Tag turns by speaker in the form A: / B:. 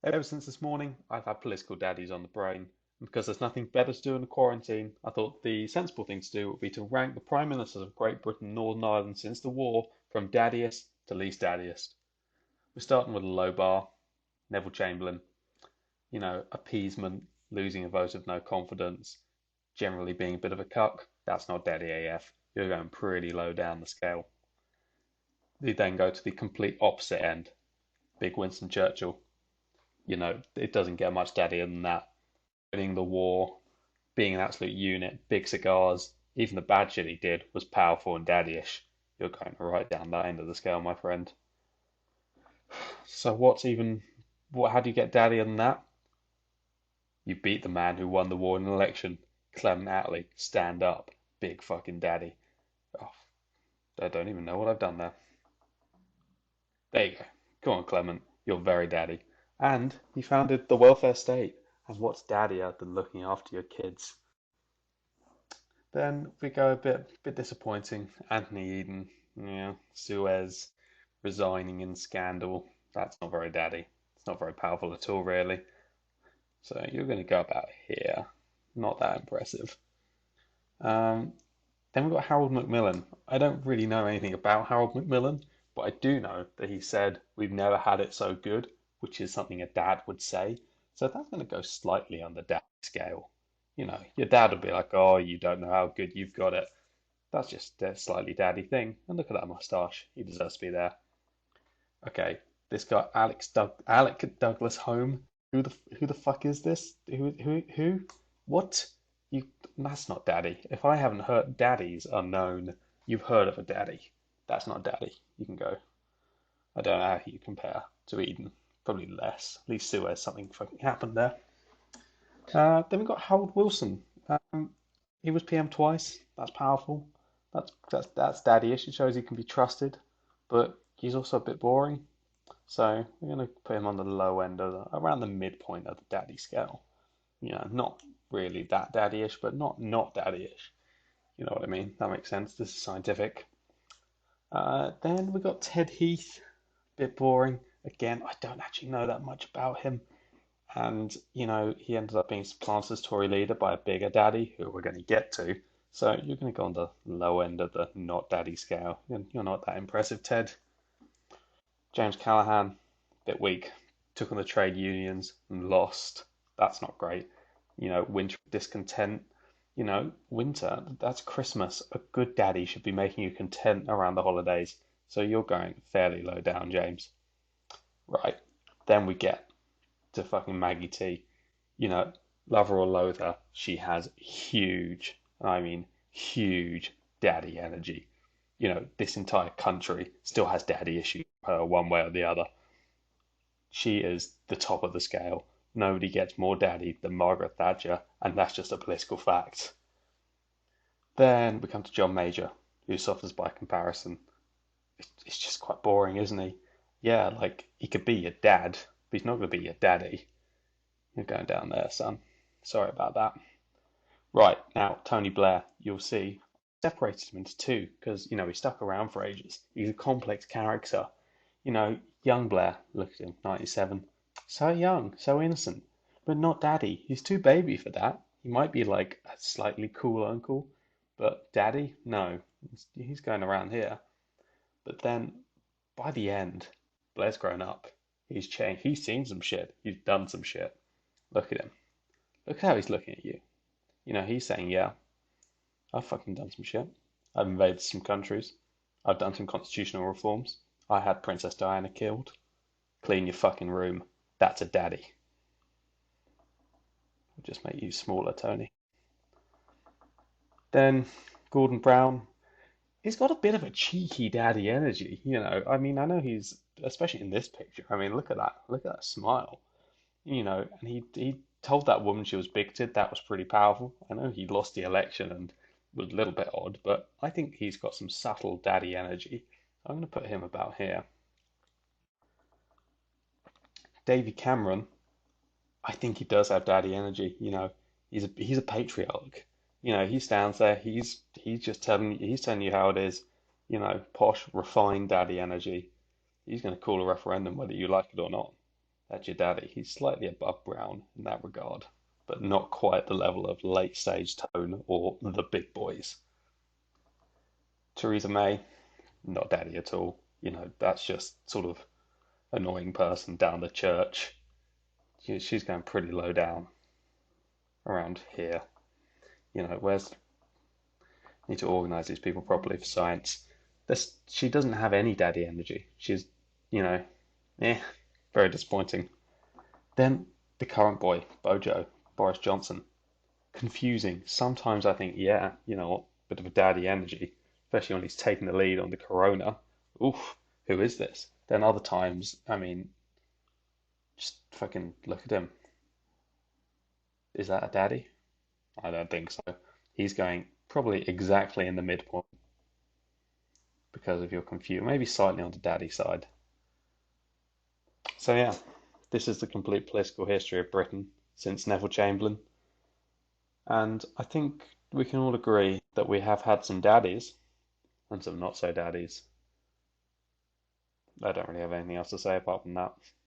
A: Ever since this morning, I've had political daddies on the brain. And because there's nothing better to do in the quarantine, I thought the sensible thing to do would be to rank the Prime Ministers of Great Britain and Northern Ireland since the war from daddiest to least daddiest. We're starting with a low bar, Neville Chamberlain. Appeasement, losing a vote of no confidence, generally being a bit of a cuck. That's not daddy AF. You're going pretty low down the scale. We then go to the complete opposite end, Big Winston Churchill. It doesn't get much daddier than that. Winning the war, being an absolute unit, big cigars, even the bad shit he did was powerful and daddyish. You're going right down that end of the scale, my friend. So how do you get daddier than that? You beat the man who won the war in an election. Clement Attlee, stand up. Big fucking daddy. Oh, I don't even know what I've done there. There you go. Go on, Clement. You're very daddy. And he founded the welfare state. And what's daddier than looking after your kids? Then we go a bit disappointing. Anthony Eden, yeah, Suez resigning in scandal. That's not very daddy. It's not very powerful at all, really. So you're going to go about here. Not that impressive. Um, then we've got Harold Macmillan. I don't really know anything about Harold Macmillan, but I do know that he said, "We've never had it so good," which is something a dad would say. So that's going to go slightly on the dad scale. Your dad would be like, "Oh, you don't know how good you've got it." That's just a slightly daddy thing. And look at that mustache. He deserves to be there. Okay, this guy, Alec Douglas Home. Who the fuck is this? Who? What? You? That's not daddy. If I haven't heard daddies are known, you've heard of a daddy. That's not daddy. You can go. I don't know how you compare to Eden. Probably less. At least Suez, something fucking happened there. Then we've got Harold Wilson. He was PM twice. That's powerful. That's daddy-ish. It shows he can be trusted, but he's also a bit boring. So we're going to put him on the low end around the midpoint of the daddy scale. Not really that daddy-ish, but not daddy-ish. You know what I mean? That makes sense. This is scientific. Then we got Ted Heath. Bit boring. Again, I don't actually know that much about him. And, he ended up being supplanted as Tory leader by a bigger daddy, who we're going to get to. So you're going to go on the low end of the not daddy scale. You're not that impressive, Ted. James Callaghan, bit weak. Took on the trade unions and lost. That's not great. Winter discontent. Winter, that's Christmas. A good daddy should be making you content around the holidays. So you're going fairly low down, James. Right. Then we get to fucking Maggie T. You know, love her or loathe her, she has huge, I mean huge daddy energy. This entire country still has daddy issues one way or the other. She is the top of the scale. Nobody gets more daddy than Margaret Thatcher, and that's just a political fact. Then we come to John Major, who suffers by comparison. It's just quite boring, isn't he? Yeah, like he could be your dad, but he's not going to be your daddy. You're going down there, son. Sorry about that. Right, now, Tony Blair, you'll see, separated him into two because, he stuck around for ages. He's a complex character. Young Blair, look at him, 97. So young, so innocent, but not daddy. He's too baby for that. He might be like a slightly cool uncle, but daddy, no. He's going around here. But then by the end, Blair's grown up. He's changed. He's seen some shit. He's done some shit. Look at him. Look how he's looking at you. He's saying, yeah, I've fucking done some shit. I've invaded some countries. I've done some constitutional reforms. I had Princess Diana killed. Clean your fucking room. That's a daddy. We'll just make you smaller, Tony. Then Gordon Brown. He's got a bit of a cheeky daddy energy. I know he's, especially in this picture. I mean, look at that. Look at that smile. And he told that woman she was bigoted. That was pretty powerful. I know he lost the election and was a little bit odd, but I think he's got some subtle daddy energy. I'm going to put him about here. David Cameron, I think he does have daddy energy. He's a patriarch. He stands there. He's just telling you how it is. Posh, refined daddy energy. He's going to call a referendum whether you like it or not. That's your daddy. He's slightly above Brown in that regard, but not quite the level of late stage Tone or the big boys. Theresa May, not daddy at all. That's just sort of annoying person down the church. She's going pretty low down around here. Where's need to organize these people properly for science. She doesn't have any daddy energy. She's, you know, eh, very disappointing. Then the current boy, Bojo, Boris Johnson, confusing. Sometimes I think, yeah, bit of a daddy energy, especially when he's taking the lead on the corona. Oof, who is this? Then other times, I mean, just fucking look at him. Is that a daddy? I don't think so. He's going probably exactly in the midpoint because of your confusion, maybe slightly on the daddy side. So yeah, this is the complete political history of Britain since Neville Chamberlain, and I think we can all agree that we have had some daddies and some not so daddies. I don't really have anything else to say apart from that.